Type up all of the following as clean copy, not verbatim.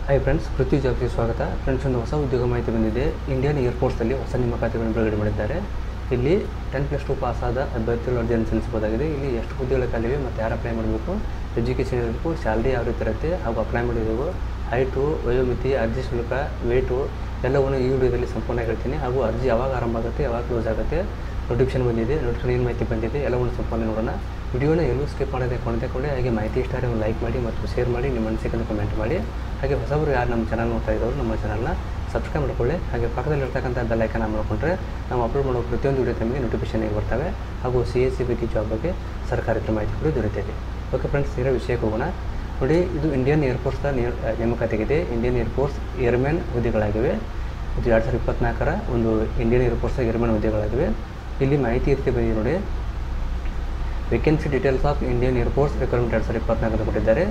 Hi friends, ಪೃಥ್ವಿ ಜಾಬ್ಗೆ ಸ್ವಾಗತ. Friends, ಒಂದು ಹೊಸ ಉದ್ಯೋಗ ಮಾಹಿತಿ ಬಂದಿದೆ. ಇಂಡಿಯನ್ ಏರ್ಫೋರ್ಸಲ್ಲಿ ಹೊಸ ನೇಮಕಾತಿಗಳನ್ನು ಬಿಡುಗಡೆ ಮಾಡಿದ್ದಾರೆ. ಇಲ್ಲಿ 10+2 ಪಾಸ್ ಆದ ಅಭ್ಯರ್ಥಿಗಳು ಅರ್ಜಿಯನ್ನು ಸಲ್ಲಿಸಬಹುದಾಗಿದೆ. ಇಲ್ಲಿ ಎಷ್ಟು ಹುದ್ದೆಗಳ ಖಾಲಿವೆ ಮತ್ತು ಯಾರು ಅಪ್ಲೈ ಮಾಡಬೇಕು, ಎಜುಕೇಷನ್ ಇರಬೇಕು, ಸ್ಯಾಲ್ರಿ ಯಾವ ರೀತಿ ಇರುತ್ತೆ, ಹಾಗೂ ಅಪ್ಲೈ ಮಾಡಿದೆವು, ಹೈಟು, ವಯೋಮಿತಿ, ಅರ್ಜಿ ಶುಲ್ಕ, ವೇಟು ಎಲ್ಲವನ್ನು ಈ ವಿಡಿಯೋದಲ್ಲಿ ಸಂಪೂರ್ಣ ಹೇಳ್ತೀನಿ. ಹಾಗೂ ಅರ್ಜಿ ಯಾವಾಗ ಆರಂಭ ಆಗುತ್ತೆ, ಯಾವಾಗ ಕ್ಲೋಸ್ ಆಗುತ್ತೆ, ನೋಟಿಫಿಕೇಶನ್ ಬಂದಿದೆ, ನೋಟಿಫಿಕೇಶನ್ ಏನು ಮಾಹಿತಿ ಬಂದಿದೆ ಎಲ್ಲವನ್ನು ಸಂಪೂರ್ಣ ನೋಡೋಣ. ವಿಡಿಯೋನ ಎಲ್ಲೂ ಸ್ಕಿಪ್ ಮಾಡದೆ ಕೊನೆತಗೊಂಡು ಹಾಗೆ ಮಾಹಿತಿ ಇಷ್ಟ ಆದರೆ ಲೈಕ್ ಮಾಡಿ ಮತ್ತು ಶೇರ್ ಮಾಡಿ, ನಿಮ್ಮ ಅನಿಸಿಕೆಯನ್ನು ಕಮೆಂಟ್ ಮಾಡಿ. ಹಾಗೆ ಹೊಸಬರು ಯಾರು ನಮ್ಮ ಚಾನಲ್ ನೋಡ್ತಾ ಇದ್ದವರು ನಮ್ಮ ಚಾನಲ್ನ ಸಬ್ಸ್ಕ್ರೈಬ್ ಮಾಡ್ಕೊಳ್ಳಿ. ಹಾಗೆ ಪಕ್ಕದಲ್ಲಿರ್ತಕ್ಕಂಥ ಬೆಲ್ ಐಕಾನ್ ಮಾಡಿಕೊಂಡ್ರೆ ನಾವು ಅಪ್ಲೋಡ್ ಮಾಡೋ ಪ್ರತಿಯೊಂದು ವಿಡಿಯೋ ನಿಮಗೆ ನೋಟಿಫಿಕೇಶನ್ ಬರ್ತವೆ. ಹಾಗೂ CSE ಬಗ್ಗೆ ಜಾಬ್ ಬಗ್ಗೆ ಸರ್ಕಾರದ ಮಾಹಿತಿ ಕೂಡ ದೊರೆತಿದೆ. ಓಕೆ ಫ್ರೆಂಡ್ಸ್, ಇರೋ ವಿಷಯಕ್ಕೆ ಹೋಗೋಣ. ನೋಡಿ, ಇದು ಇಂಡಿಯನ್ ಏರ್ಫೋರ್ಸ್ನ ನೇಮಕಾತಿಗಿದೆ. ಇಂಡಿಯನ್ ಏರ್ಫೋರ್ಸ್ ಏರ್ಮ್ಯಾನ್ ಹುದ್ದೆಗಳಾಗಿವೆ. ಇದು 2024ರ ಒಂದು ಇಂಡಿಯನ್ ಏರ್ಫೋರ್ಸ್ ಏರ್ಮ್ಯಾನ್ ಹುದ್ದೆಗಳಾಗಿವೆ. ಇಲ್ಲಿ ಮಾಹಿತಿ ಇರುತ್ತೆ ಬಂದಿದೆ ನೋಡಿ. Vacancy details of Indian air force requirement 2024 ಕೊಟ್ಟಿದ್ದಾರೆ.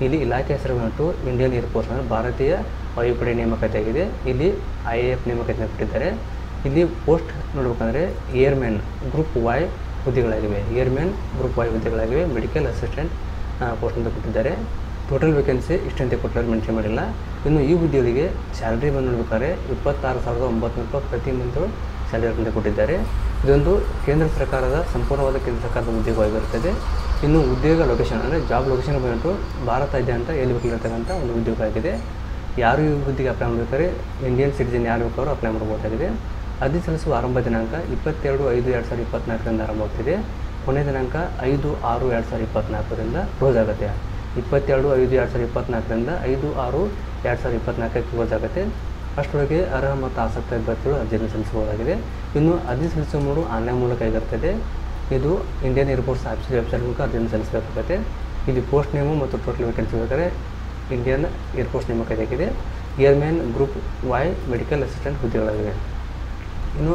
ಇಲ್ಲಿ ಇಲಾಖೆ ಹೆಸರು ಬಂದು ಇಂಡಿಯನ್ ಏರ್ಫೋರ್ಸ್ ಅಂದರೆ ಭಾರತೀಯ ವಾಯುಪಡೆ ನೇಮಕಾತಿಯಾಗಿದೆ. ಇಲ್ಲಿ IAF ನೇಮಕಾತಿಯನ್ನು ಕೊಟ್ಟಿದ್ದಾರೆ. ಇಲ್ಲಿ ಪೋಸ್ಟ್ ನೋಡಬೇಕಂದ್ರೆ ಏರ್ಮ್ಯಾನ್ ಗ್ರೂಪ್ ವೈ ಹುದ್ದೆಗಳಾಗಿವೆ. ಏರ್ಮ್ಯಾನ್ ಗ್ರೂಪ್ ವೈ ಹುದ್ದೆಗಳಾಗಿವೆ. ಮೆಡಿಕಲ್ ಅಸಿಸ್ಟೆಂಟ್ ಪೋಸ್ಟ್ ಅಂತ ಕೊಟ್ಟಿದ್ದಾರೆ. ಟೋಟಲ್ ವೇಕೆನ್ಸಿ ಇಷ್ಟಂತೆ ಕೊಟ್ಟರೆ ಮೆನ್ಷನ್ ಮಾಡಿಲ್ಲ. ಇನ್ನು ಈ ಹುದ್ದೆಗಳಿಗೆ ಸ್ಯಾಲ್ರಿ ಬಂದು ನೋಡ್ಬೇಕಾದ್ರೆ 26,900 ಪ್ರತಿ ಮಂತ್ರು ಸ್ಯಾಲರಿ ಅಂತ ಕೊಟ್ಟಿದ್ದಾರೆ. ಇದೊಂದು ಕೇಂದ್ರ ಸರ್ಕಾರದ ಸಂಪೂರ್ಣವಾದ ಕೇಂದ್ರ ಸರ್ಕಾರದ ಉದ್ಯೋಗವಾಗಿರುತ್ತದೆ. ಇನ್ನು ಉದ್ಯೋಗ ಲೊಕೇಶನ್ ಅಂದರೆ ಜಾಬ್ ಲೊಕೇಶನ್ ಬಂದು ಭಾರತಾದ್ಯಂತ ಎಲ್ಲಿ ಬೇಕಿರತಕ್ಕಂಥ ಒಂದು ಉದ್ಯೋಗ ಆಗಿದೆ. ಯಾರು ಈ ಹುದ್ದೆಗೆ ಅಪ್ಲೈ ಮಾಡಬೇಕಾದ್ರೆ ಇಂಡಿಯನ್ ಸಿಟಿಜನ್ ಯಾರು ಬೇಕಾದ್ರೂ ಅಪ್ಲೈ ಮಾಡಬಹುದಾಗಿದೆ. ಅರ್ಜಿ ಸಲ್ಲಿಸುವ ಆರಂಭ ದಿನಾಂಕ 22/5/2024 ಆರಂಭವಾಗ್ತಿದೆ. ಕೊನೆಯ ದಿನಾಂಕ 5/6/2024 ಕ್ಲೋಸ್ ಆಗುತ್ತೆ. 22/5/2024 5/6/2024 ಕ್ಲೋಸ್ ಆಗುತ್ತೆ. ಅಷ್ಟರೊಳಗೆ ಅರ್ಹ ಮತ್ತು ಆಸಕ್ತ ಅಭ್ಯರ್ಥಿಗಳು ಅರ್ಜಿಯನ್ನು ಸಲ್ಲಿಸಬಹುದಾಗಿದೆ. ಇನ್ನು ಅರ್ಜಿ ಸಲ್ಲಿಸುವ ಮೂರು ಆನ್ಲೈನ್ ಮೂಲಕ ಆಗಿರ್ತದೆ. ಇದು ಇಂಡಿಯನ್ ಏರ್ಫೋರ್ಸ್ ಆಫೀಸಿಯಲ್ ವೆಬ್ಸೈಟ್ ಮೂಲಕ ಅರ್ಜಿಯನ್ನು ಸಲ್ಲಿಸಬೇಕಾಗುತ್ತೆ. ಇಲ್ಲಿ ಪೋಸ್ಟ್ ನೇಮು ಮತ್ತು ಟೋಟಲ್ ವೇಕೆನ್ಸಿ ಬೇಕಾದರೆ ಇಂಡಿಯನ್ ಏರ್ಫೋರ್ಸ್ ನೇಮಕಾತಿಯಾಗಿದೆ. Airman group Y medical assistant ಹುದ್ದೆಗಳಾಗಿವೆ. ಇನ್ನು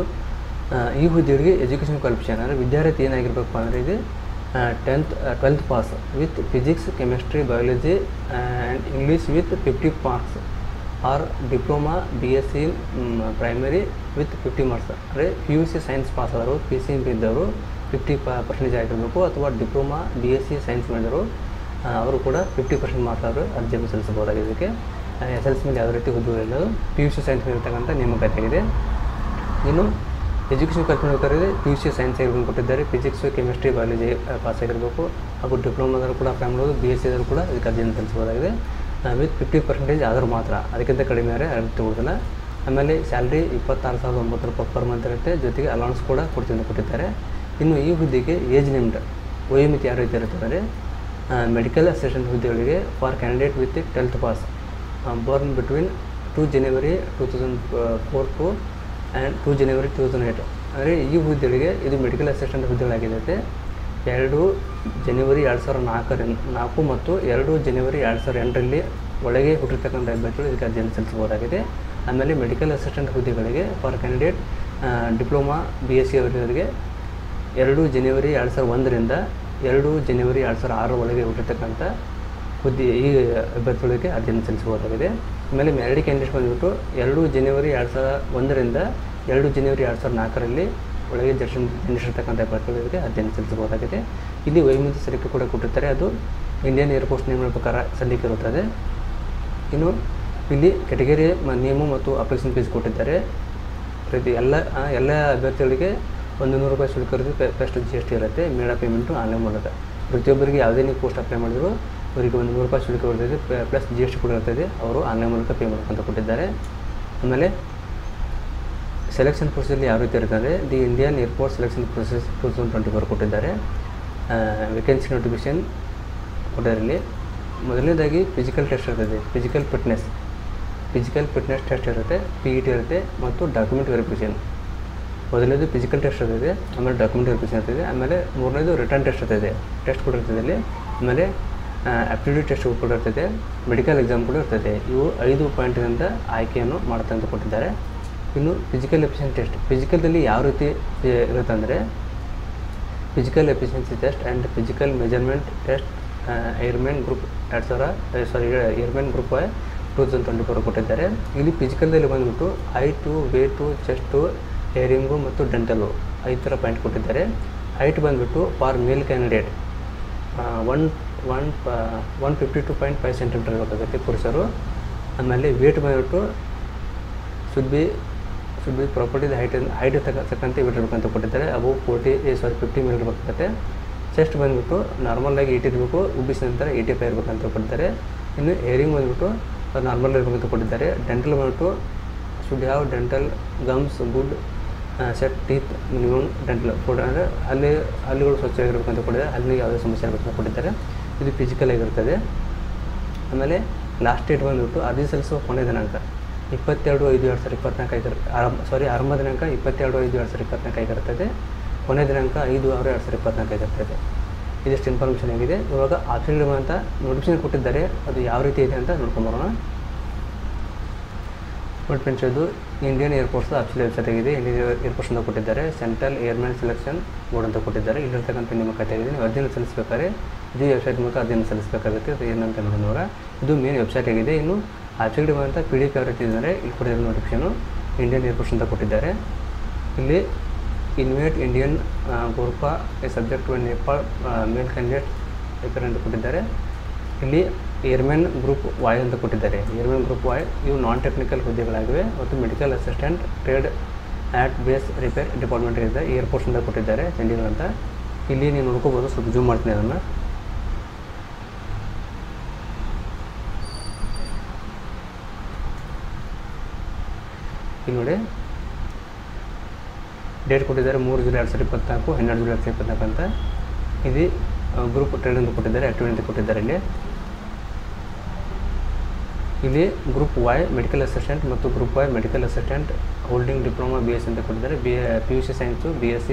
ಈ ಹುದ್ದೆಗಳಿಗೆ ಎಜುಕೇಷನ್ ಕ್ವಾಲಿಫಿಕೇಷನ್ ಅಂದರೆ ವಿದ್ಯಾರ್ಥಿ ಏನಾಗಿರಬೇಕು ಅಂದರೆ ಇದು 12th pass with physics, chemistry, biology and English with 50 marks R diploma BSc primary with 50 marks. ಅಂದರೆ PUC ಸೈನ್ಸ್ ಪಾಸ್ ಆದವರು, PCMB ಇದ್ದವರು 50% ಆಗಿರಬೇಕು. ಅಥವಾ ಡಿಪ್ಲೊಮಾ BSc ಸೈನ್ಸ್ ಮಾಡಿದವರು ಅವರು ಕೂಡ 50% ಮಾರ್ಕ್ಸ್ ಆದರೂ ಅರ್ಜಿಯನ್ನು ಸಲ್ಲಿಸಬಹುದಾಗಿದೆ. ಇದಕ್ಕೆ SLC ಮೇಲೆ ಯಾವುದೇ ರೀತಿ ಹುದ್ದೆಗಳಿಲ್ಲ. PUC science ಮೇಲಿರ್ತಕ್ಕಂಥ ನೇಮಕಾತಿಯಾಗಿದೆ. ಇನ್ನು ಎಜುಕೇಷನ್ ಕಲ್ತ್ಕೊಳ್ಬೇಕಾದ್ರೆ PUC ಸೈನ್ಸ್ ಆಗಿರ್ಬೇಕು ಕೊಟ್ಟಿದ್ದಾರೆ. ಫಿಸಿಕ್ಸು, ಕೆಮಿಸ್ಟ್ರಿ, ಬಯಾಲಜಿ ಪಾಸ್ ಆಗಿರಬೇಕು. ಹಾಗೂ ಡಿಪ್ಲೊಮಾದರೂ ಕೂಡ ಅಪ್ಲೈ ಮಾಡೋದು, BSc ಆದರೂ ಕೂಡ ಇದಕ್ಕೆ ಅರ್ಜಿಯನ್ನು ಸಲ್ಲಿಸಬಹುದಾಗಿದೆ. ವಿತ್ 50% ಆದರೂ ಮಾತ್ರ, ಅದಕ್ಕಿಂತ ಕಡಿಮೆ ಆದರೆ ಅರ್ಜಿ ತಗೊಳ್ಳೋದಿಲ್ಲ. ಆಮೇಲೆ ಸ್ಯಾಲ್ರಿ 26,900 ಪರ್ ಮಂತ್ ಇರುತ್ತೆ. ಜೊತೆಗೆ ಅಲೌನ್ಸ್ ಕೂಡ ಕೊಟ್ಟಿದ್ದಾರೆ. ಇನ್ನು ಈ ಹುದ್ದೆಗೆ ಏಜ್ ಲಿಮಿಟ್ ವಯೋಮಿತಿ ಯಾವ ರೀತಿ ಇರುತ್ತೆ ಅಂದರೆ ಮೆಡಿಕಲ್ ಅಸಿಸ್ಟೆಂಟ್ ಹುದ್ದೆಗಳಿಗೆ for candidate with 12th pass born between 2 January 2004 to 2 January 2008. ಅಂದರೆ ಈ ಹುದ್ದೆಗಳಿಗೆ ಇದು ಮೆಡಿಕಲ್ ಅಸಿಸ್ಟೆಂಟ್ ಹುದ್ದೆಗಳಾಗಿರುತ್ತೆ. 2 January 2004 ಮತ್ತು 2 January 2008 ಒಳಗೆ ಹುಟ್ಟಿರ್ತಕ್ಕಂಥ ಅಭ್ಯರ್ಥಿಗಳು ಇದಕ್ಕೆ ಅರ್ಜಿಯನ್ನು ಸಲ್ಲಿಸಬಹುದಾಗಿದೆ. ಆಮೇಲೆ ಮೆಡಿಕಲ್ ಅಸಿಸ್ಟೆಂಟ್ ಹುದ್ದೆಗಳಿಗೆ ಫಾರ್ ಕ್ಯಾಂಡಿಡೇಟ್ ಡಿಪ್ಲೊಮಾ BSc ಅವರಿಗೆ 2 January 2001 2 January 2006 ಒಳಗೆ ಹುಟ್ಟಿರ್ತಕ್ಕಂಥ ಹುದ್ದೆ ಈ ಅಭ್ಯರ್ಥಿಗಳಿಗೆ ಅರ್ಜಿಯನ್ನು ಸಲ್ಲಿಸಬಹುದಾಗಿದೆ. ಆಮೇಲೆ ಮ್ಯಾರಿಡ್ ಕ್ಯಾಂಡಿಡೇಟ್ ಬಂದುಬಿಟ್ಟು 2 January 2001 2 January 2004 ಒಳಗೆ ಜನಿಸಿರ್ತಕ್ಕಂಥ ಅಭ್ಯರ್ಥಿಗಳಿಗೆ ಅರ್ಜಿಯನ್ನು ಸಲ್ಲಿಸಬಹುದಾಗಿದೆ. ಇಲ್ಲಿ ವಯೋಮಿತಿ ಸಲಿಕೆ ಕೂಡ ಕೊಟ್ಟಿರ್ತಾರೆ. ಅದು ಇಂಡಿಯನ್ ಏರ್ಫೋರ್ಸ್ ನಿಯಮಗಳ ಪ್ರಕಾರ ಸಲ್ಲಿಕೆ ಇರುತ್ತದೆ. ಇನ್ನು ಇಲ್ಲಿ ಕೆಟಗರಿ ನೇಮು ಮತ್ತು ಅಪ್ಲಿಕೇಶನ್ ಫೀಸ್ ಕೊಟ್ಟಿದ್ದಾರೆ. ಪ್ರತಿ ಎಲ್ಲ ಅಭ್ಯರ್ಥಿಗಳಿಗೆ 100 ರೂಪಾಯಿ ಶುಲ್ಕ ಇರುತ್ತೆ. ಫಸ್ಟ್ GST ಇರುತ್ತೆ. ಮೇಡ ಪೇಮೆಂಟು ಆನ್ಲೈನ್ ಮೂಲಕ. ಪ್ರತಿಯೊಬ್ಬರಿಗೆ ಯಾವುದೇ ನೀವು ಪೋಸ್ಟ್ ಅಪ್ಲೈ ಮಾಡಿದ್ರು ಅವರಿಗೆ 100 ರೂಪಾಯಿ ಶುಲ್ಕ ಇರ್ತದೆ. ಪ್ಲಸ್ GST ಕೂಡ ಇರ್ತದೆ. ಅವರು ಆನ್ಲೈನ್ ಮೂಲಕ ಪೇ ಮಾಡ್ಕೊಂತ ಕೊಟ್ಟಿದ್ದಾರೆ. ಆಮೇಲೆ ಸೆಲೆಕ್ಷನ್ ಪ್ರೊಸೆಸಲ್ಲಿ ಯಾವ ರೀತಿ ಇರುತ್ತೆ ಅಂದರೆ the Indian air force selection process 2024 ಕೊಟ್ಟಿದ್ದಾರೆ. ವೇಕೆನ್ಸಿ ನೋಟಿಫಿಕೇಷನ್ ಕೊಟ್ಟಿರಲಿ. ಮೊದಲನೇದಾಗಿ ಫಿಸಿಕಲ್ ಟೆಸ್ಟ್ ಇರ್ತದೆ. ಫಿಸಿಕಲ್ ಫಿಟ್ನೆಸ್ ಟೆಸ್ಟ್ ಇರುತ್ತೆ. PET ಇರುತ್ತೆ ಮತ್ತು ಡಾಕ್ಯುಮೆಂಟ್ ವೆರಿಫಿಕೇಷನ್. ಮೊದಲನೇದು ಫಿಸಿಕಲ್ ಟೆಸ್ಟ್ ಇರ್ತದೆ. ಆಮೇಲೆ ಡಾಕ್ಯುಮೆಂಟ್ ವೆರಿಫಿಕೇಷನ್ ಇರ್ತದೆ. ಆಮೇಲೆ ಮೂರನೇದು ರಿಟರ್ನ್ ಟೆಸ್ಟ್ ಇರ್ತದೆ. ಟೆಸ್ಟ್ ಕೂಡ ಇರ್ತದೆ ಇಲ್ಲಿ. ಆಮೇಲೆ ಆಪ್ಟಿಟ್ಯೂಡ್ ಟೆಸ್ಟ್ ಕೂಡ ಇರ್ತದೆ. ಮೆಡಿಕಲ್ ಎಕ್ಸಾಮ್ ಕೂಡ ಇರ್ತದೆ. ಇವು 5 ಪಾಯಿಂಟಿನಿಂದ ಆಯ್ಕೆಯನ್ನು ಮಾಡುತ್ತೆ ಅಂತ ಕೊಟ್ಟಿದ್ದಾರೆ. ಇನ್ನು ಫಿಸಿಕಲ್ ಎಫಿಷಿಯನ್ಸಿ ಟೆಸ್ಟ್. ಫಿಸಿಕಲ್ದಲ್ಲಿ ಯಾವ ರೀತಿ ಇರುತ್ತೆ ಅಂದರೆ physical efficiency test and physical measurement test airman group airman group 2024 ಕೊಟ್ಟಿದ್ದಾರೆ. ಇಲ್ಲಿ ಫಿಸಿಕಲ್ದಲ್ಲಿ ಬಂದುಬಿಟ್ಟು ಹೈಟು, ವೇಟು, ಚೆಸ್ಟು, ಹೇರಿಂಗು ಮತ್ತು ಡೆಂಟಲು 5 ಥರ ಪಾಯಿಂಟ್ ಕೊಟ್ಟಿದ್ದಾರೆ. ಹೈಟ್ ಬಂದುಬಿಟ್ಟು ಫಾರ್ ಮೇಲ್ ಕ್ಯಾಂಡಿಡೇಟ್ 152.5 ಸೆಂಟಿಮೀಟರ್ ಇರಬೇಕಾಗುತ್ತೆ ಪುರುಷರು. ಆಮೇಲೆ ವೇಟ್ ಬಂದ್ಬಿಟ್ಟು ಶುಡ್ ಬಿ ಪ್ರಾಪರ್ಟಿದ ಹೈಟ್ ತಕ್ಕಂತೆ ವೇಟ್ ಇರಬೇಕಂತ ಕೊಟ್ಟಿದ್ದಾರೆ. ಅಬೌವ್ 50 ಮೀಟರ್ ಇರಬೇಕಾಗುತ್ತೆ. ಚೆಸ್ಟ್ ಬಂದುಬಿಟ್ಟು ನಾರ್ಮಲಾಗಿ 80 ಇರಬೇಕು, ಉಬ್ಬಿಸಿದ ನಂತರ 85 ಇರಬೇಕಂತ ಕೊಟ್ಟಿದ್ದಾರೆ. ಇನ್ನು ಹೇರಿಂಗ್ ಬಂದುಬಿಟ್ಟು ನಾರ್ಮಲ್ ಇರಬೇಕಂತ ಕೊಟ್ಟಿದ್ದಾರೆ. ಡೆಂಟಲ್ ಬಂದುಬಿಟ್ಟು should have dental ಗಮ್ಸ್ good set teeth minimum dental food ಅಂದರೆ ಹಲ್ಲುಗಳು ಸ್ವಚ್ಛವಾಗಿರ್ಬೇಕಂತ ಕೊಟ್ಟಿದ್ದಾರೆ. ಹಲ್ಲಿಗೆ ಯಾವುದೇ ಸಮಸ್ಯೆ ಇರಬೇಕಂತ ಕೊಟ್ಟಿದ್ದಾರೆ. ಇದು ಫಿಸಿಕಲ್ ಆಗಿರ್ತದೆ. ಆಮೇಲೆ ಲಾಸ್ಟ್ ಡೇಟ್ ಬಂದುಬಿಟ್ಟು ಅರ್ಜಿ ಸಲ್ಲಿಸುವ ಕೊನೆಯ ದಿನಾಂಕ 22/5/2024 ಆರಂಭ ದಿನಾಂಕ 22/5/2024 ಆಗಿರ್ತದೆ. ಕೊನೆಯ ದಿನಾಂಕ 5/6/2024 ಆಗಿರ್ತದೆ. ಇದಿಷ್ಟು ಇನ್ಫಾರ್ಮೇಷನ್ ಆಗಿದೆ. ಇವಾಗ ಆಪ್ಷನ್ ಅಂತ ನೋಟಿಫಿಕೇಶನ್ ಕೊಟ್ಟಿದ್ದಾರೆ, ಅದು ಯಾವ ರೀತಿ ಇದೆ ಅಂತ ನೋಡ್ಕೊಂಬರೋಣ. ನೋಡಿ ಫ್ರೆಂಡ್ಸ್, ಇದು ಇಂಡಿಯನ್ ಏರ್ಫೋರ್ಸ್ ಅಫಿಷಿಯಲ್ ವೆಬ್ಸೈಟ್ ಆಗಿದೆ. ಇಂಡಿಯನ್ ಏರ್ಫೋರ್ಸ್ ಅಂತ ಕೊಟ್ಟಿದ್ದಾರೆ. ಸೆಂಟ್ರಲ್ ಏರ್ಮನ್ ಸೆಲೆಕ್ಷನ್ ಬೋರ್ಡ್ ಅಂತ ಕೊಟ್ಟಿದ್ದಾರೆ. ಇಲ್ಲಿರ್ತಕ್ಕಂಥ ನೇಮಕಾತಿ ಆಗಿದೆ. ನೀವು ಅರ್ಜಿಯನ್ನು ಸಲ್ಲಿಸಬೇಕಾದ್ರೆ ಇದು ವೆಬ್ಸೈಟ್ ಮೂಲಕ ಅರ್ಜಿಯನ್ನು ಸಲ್ಲಿಸಬೇಕಾಗುತ್ತೆ. ಅದು ಏನಂತ ನೋಡೋಣ. ಇದು ಮೇನ್ ವೆಬ್ಸೈಟ್ ಆಗಿದೆ. ಇನ್ನು ಆಪ್ಷನ್ ಅಂತ PDF ಯಾವ ರೀತಿ ಇದ್ದಾರೆ ಇಲ್ಲಿ ಕೊಟ್ಟಿದ್ದಾರೆ. ನೋಟಿಫಿಕೇಶನು ಇಂಡಿಯನ್ ಏರ್ಫೋರ್ಸ್ ಅಂತ ಕೊಟ್ಟಿದ್ದಾರೆ. ಇಲ್ಲಿ invite Indian Gorkha a subject to Nepal male candidate ಅಂತ ಕೊಟ್ಟಿದ್ದಾರೆ. ಇಲ್ಲಿ ಏರ್ಮನ್ ಗ್ರೂಪ್ ವಾಯ್ ಅಂತ ಕೊಟ್ಟಿದ್ದಾರೆ. ಏರ್ಮನ್ ಗ್ರೂಪ್ ವಾಯ್ ಇವು ನಾನ್ ಟೆಕ್ನಿಕಲ್ ಹುದ್ದೆಗಳಾಗಿವೆ ಮತ್ತು medical assistant trade at base repair department ಇದೆ. ಏರ್ಫೋರ್ಸ್ ಅಂತ ಕೊಟ್ಟಿದ್ದಾರೆ ಚಂಡೀಗಢ ಅಂತ. ಇಲ್ಲಿ ನೀವು ನೋಡ್ಕೋಬೋದು. ಸ್ವಲ್ಪ ಜೂಮ್ ಮಾಡ್ತೀನಿ ಅದನ್ನು. ಇಲ್ಲಿ ನೋಡಿ ಡೇಟ್ ಕೊಟ್ಟಿದ್ದಾರೆ 3 ಜುಲೈ 2024, 12 ಜುಲೈ 2024 ಅಂತ. ಇದು ಗ್ರೂಪ್ ಟ್ರೇಡ್ ಅಂತ ಕೊಟ್ಟಿದ್ದಾರೆ, ಆಕ್ಟಿವಿಟಿ ಅಂತ ಕೊಟ್ಟಿದ್ದಾರೆ. ಇಲ್ಲಿ ಗ್ರೂಪ್ ವಾಯ್ ಮೆಡಿಕಲ್ ಅಸಿಸ್ಟೆಂಟ್ ಮತ್ತು group Y medical assistant holding diploma BSc ಅಂತ ಕೊಟ್ಟಿದ್ದಾರೆ. PUC ಸೈನ್ಸು BSc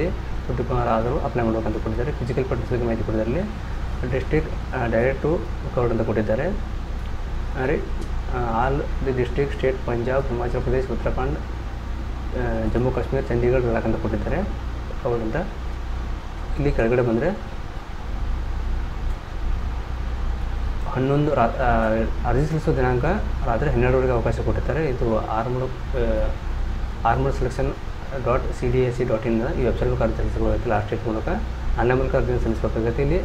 ಡಿಪ್ಲೊಮಾ ಆದರೂ ಅಪ್ಲೈ ಮಾಡಬೇಕಂತ ಕೊಟ್ಟಿದ್ದಾರೆ. ಫಿಸಿಕಲ್ ಫಿಟ್ನೆಸ್ ಬಗ್ಗೆ ಮಾಹಿತಿ ಕೊಟ್ಟಿದ್ದಾರೆ. ಇಲ್ಲಿ ಡಿಸ್ಟ್ರಿಕ್ಟ್ ಡೈರೆಕ್ಟ್ ಟು ಕವರ್ಡ್ ಅಂತ ಕೊಟ್ಟಿದ್ದಾರೆ. All the district state Punjab, Himachal Pradesh, Uttarakhand, Jammu Kashmir, Chandigarh, Ladakh ಅಂತ ಕೊಟ್ಟಿದ್ದಾರೆ ಕವರ್ಡ್ ಅಂತ. ಇಲ್ಲಿ ಕೆಳಗಡೆ ಬಂದರೆ 11 ಅರ್ಜಿ ಸಲ್ಲಿಸುವ ದಿನಾಂಕ ರಾತ್ರಿ 12 ಅವಕಾಶ ಕೊಟ್ಟಿದ್ದಾರೆ. ಇದು ಆರ್ಮಡ್ ಸೆಲೆಕ್ಷನ್ .cdac.in ಈ ವೆಬ್ಸೈಟ್ ಮೂಲಕ ಅರ್ಜಿ ಸಲ್ಲಿಸಬೇಕಾಗುತ್ತೆ. ಲಾಸ್ಟ್ ಡೇಟ್ ಮೂಲಕ ಆನ್ಲೈನ್ ಮೂಲಕ ಅರ್ಜಿಯನ್ನು ಸಲ್ಲಿಸಬೇಕಾಗುತ್ತೆ. ಇಲ್ಲಿ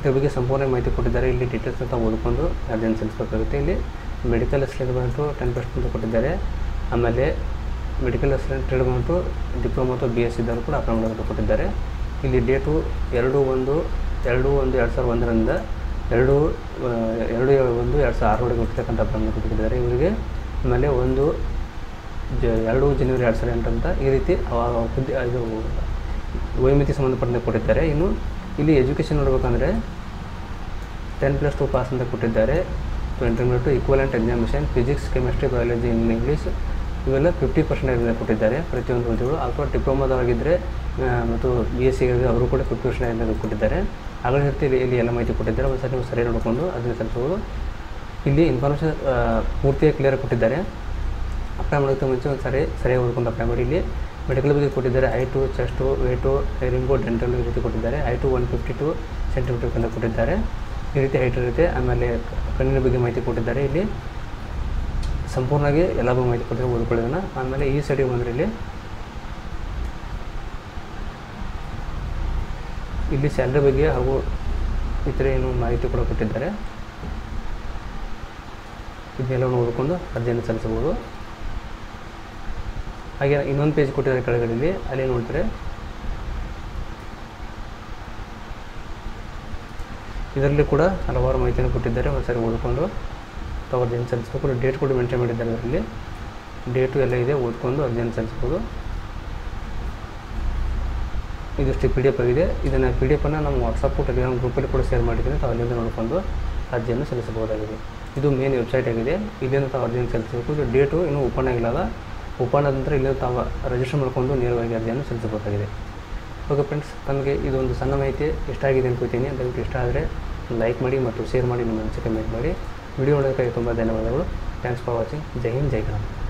ಇದ್ರ ಬಗ್ಗೆ ಸಂಪೂರ್ಣ ಮಾಹಿತಿ ಕೊಟ್ಟಿದ್ದಾರೆ. ಇಲ್ಲಿ ಡೀಟೇಲ್ಸ್ ಅಂತ ಓದ್ಕೊಂಡು ಅರ್ಜಿಯನ್ನು ಸಲ್ಲಿಸಬೇಕಾಗುತ್ತೆ. ಇಲ್ಲಿ ಮೆಡಿಕಲ್ ಅಸಿಸ್ಟೆಂಟ್ ಬಂದು 10% ಅಂತ ಕೊಟ್ಟಿದ್ದಾರೆ. ಆಮೇಲೆ ಮೆಡಿಕಲ್ ಅಸಿಸ್ಟೆಂಟ್ ಟ್ರೇಡ್ ಬಂದು ಡಿಪ್ಲೊಮಾ ಮತ್ತು BSc ಇದ್ದರೂ ಕೂಡ ಅಪ್ಲೈ ಮಾಡೋದು ಕೊಟ್ಟಿದ್ದಾರೆ. ಇಲ್ಲಿ ಡೇಟು 2/1/2001ರಿಂದ 2/1/2006 ಹುಟ್ಟಿರ್ತಕ್ಕಂಥ ಅಪ್ಲೈ ಕೊಟ್ಟಿದ್ದಾರೆ ಇವರಿಗೆ. ಆಮೇಲೆ 2 ಜನವರಿ 2008 ಅಂತ ಈ ರೀತಿ ಇದು ವಯೋಮಿತಿ ಸಂಬಂಧಪಟ್ಟಂತೆ ಕೊಟ್ಟಿದ್ದಾರೆ. ಇನ್ನು ಇಲ್ಲಿ ಎಜುಕೇಷನ್ ನೋಡಬೇಕಂದ್ರೆ 10+2 ಪಾಸ್ ಅಂತ ಕೊಟ್ಟಿದ್ದಾರೆ. Intermediate equivalent examination physics, chemistry, biology, English ಇವೆಲ್ಲ 50% ಕೊಟ್ಟಿದ್ದಾರೆ ಪ್ರತಿಯೊಂದು ಹುದ್ದೆಗಳು. ಅಥವಾ ಡಿಪ್ಲೊಮಾದವರಾಗಿದ್ದರೆ ಮತ್ತು BSc ಅವರು ಕೂಡ 50% ಕೊಟ್ಟಿದ್ದಾರೆ. ಆಗಲೇ ಇಲ್ಲಿ ಎಲ್ಲ ಮಾಹಿತಿ ಕೊಟ್ಟಿದ್ದಾರೆ. ಒಂದು ಸರಿ ನೀವು ಸರಿಯಾಗಿ ನೋಡಿಕೊಂಡು ಅದನ್ನು ಸಲ್ಲಿಸಬಹುದು. ಇಲ್ಲಿ ಇನ್ಫಾರ್ಮೇಷನ್ ಪೂರ್ತಿಯಾಗಿ ಕ್ಲಿಯರ್ ಕೊಟ್ಟಿದ್ದಾರೆ. ಅಪ್ಲೈ ಮಾಡೋದಕ್ಕೆ ಮುಂಚೆ ಒಂದು ಸರಿಯಾಗಿ ಓದ್ಕೊಂಡು ಅಪ್ಲೈ ಮಾಡಿ. ಇಲ್ಲಿ ಮೆಡಿಕಲ್ ಬಗ್ಗೆ ಕೊಟ್ಟಿದ್ದಾರೆ. ಹೈಟು, ಚೆಸ್ಟು, ವೇಟು, ಹೇರಿಂಗು, ಡೆಂಟಲ್ ಈ ರೀತಿ ಕೊಟ್ಟಿದ್ದಾರೆ. ಹೈಟು 152 ಸೆಂಟಿಮೀಟರ್ ಅಂತ ಕೊಟ್ಟಿದ್ದಾರೆ. ಈ ರೀತಿ ಹೈಟ್ ಇರುತ್ತೆ. ಆಮೇಲೆ ಕಣ್ಣಿನ ಬಗ್ಗೆ ಮಾಹಿತಿ ಕೊಟ್ಟಿದ್ದಾರೆ. ಇಲ್ಲಿ ಸಂಪೂರ್ಣವಾಗಿ ಎಲ್ಲ ಬಗ್ಗೆ ಮಾಹಿತಿ ಕೊಟ್ಟಿದ್ದಾರೆ, ಓದ್ಕೊಳ್ಳೋದನ್ನು. ಆಮೇಲೆ ಈ ಸೈಡಿಗೆ ಬಂದರೆ ಇಲ್ಲಿ ಸ್ಯಾಲ್ರಿ ಬಗ್ಗೆ ಹಾಗೂ ಇತರ ಏನು ಮಾಹಿತಿ ಕೂಡ ಕೊಟ್ಟಿದ್ದಾರೆ. ಇದನ್ನೆಲ್ಲ ಓದ್ಕೊಂಡು ಅರ್ಜಿಯನ್ನು ಸಲ್ಲಿಸಬಹುದು. ಹಾಗೆ ಇನ್ನೊಂದು ಪೇಜ್ ಕೊಟ್ಟಿದ್ದಾರೆ ಕೆಳಗಡೆಯಲ್ಲಿ, ಅಲ್ಲಿ ನೋಡ್ತಾರೆ ಇದರಲ್ಲಿ ಕೂಡ ಹಲವಾರು ಮಾಹಿತಿಯನ್ನು ಕೊಟ್ಟಿದ್ದಾರೆ. ಒಂದ್ಸರಿ ಓದ್ಕೊಂಡು ಅರ್ಜಿಯನ್ನು ಸಲ್ಲಿಸಬೇಕು. ಡೇಟ್ ಕೂಡ ಮೆನ್ಷನ್ ಮಾಡಿದ್ದಾರೆ. ಅದರಲ್ಲಿ ಡೇಟು ಎಲ್ಲ ಇದೆ, ಓದ್ಕೊಂಡು ಅರ್ಜಿಯನ್ನು ಸಲ್ಲಿಸ್ಬೋದು. ಇದಿಷ್ಟು PDF ಆಗಿದೆ. ಇದನ್ನು PDF ನಮ್ಮ ವಾಟ್ಸಪ್ಪು ಟೆಲಿಗ್ರಾಮ್ ಗ್ರೂಪಲ್ಲಿ ಕೂಡ ಶೇರ್ ಮಾಡಿದ್ದೀನಿ. ತಾವು ಅಲ್ಲಿಂದ ನೋಡಿಕೊಂಡು ಅರ್ಜಿಯನ್ನು ಸಲ್ಲಿಸಬಹುದಾಗಿದೆ. ಇದು ಮೇನ್ ವೆಬ್ಸೈಟ್ ಆಗಿದೆ. ಇಲ್ಲಿಂದ ತಾವು ಅರ್ಜಿಯನ್ನು ಸಲ್ಲಿಸಬೇಕು. ಇದು ಡೇಟು ಇನ್ನೂ ಓಪನ್ ಆಗಿಲ್ಲ. ಓಪನ್ ಆದ ನಂತರ ಇಲ್ಲಿಂದ ತಾವು ರಿಜಿಸ್ಟರ್ ಮಾಡಿಕೊಂಡು ನೇರವಾಗಿ ಅರ್ಜಿಯನ್ನು ಸಲ್ಲಿಸಬಹುದಾಗಿದೆ. ಓಕೆ ಫ್ರೆಂಡ್ಸ್, ತಮಗೆ ಇದೊಂದು ಸಣ್ಣ ಮಾಹಿತಿ ಇಷ್ಟ ಆಗಿದೆ ಅನ್ಕೋತೀನಿ. ದಯವಿಟ್ಟು ಇಷ್ಟ ಆದರೆ ಲೈಕ್ ಮಾಡಿ ಮತ್ತು ಶೇರ್ ಮಾಡಿ, ನಿಮ್ಮ ಅನಿಸಿಕೆ ಕಮೆಂಟ್ ಮಾಡಿ. ವಿಡಿಯೋ ನೋಡೋದಕ್ಕಾಗಿ ತುಂಬ ಧನ್ಯವಾದಗಳು. Thanks for watching. Jai Hind, Jai Karnataka.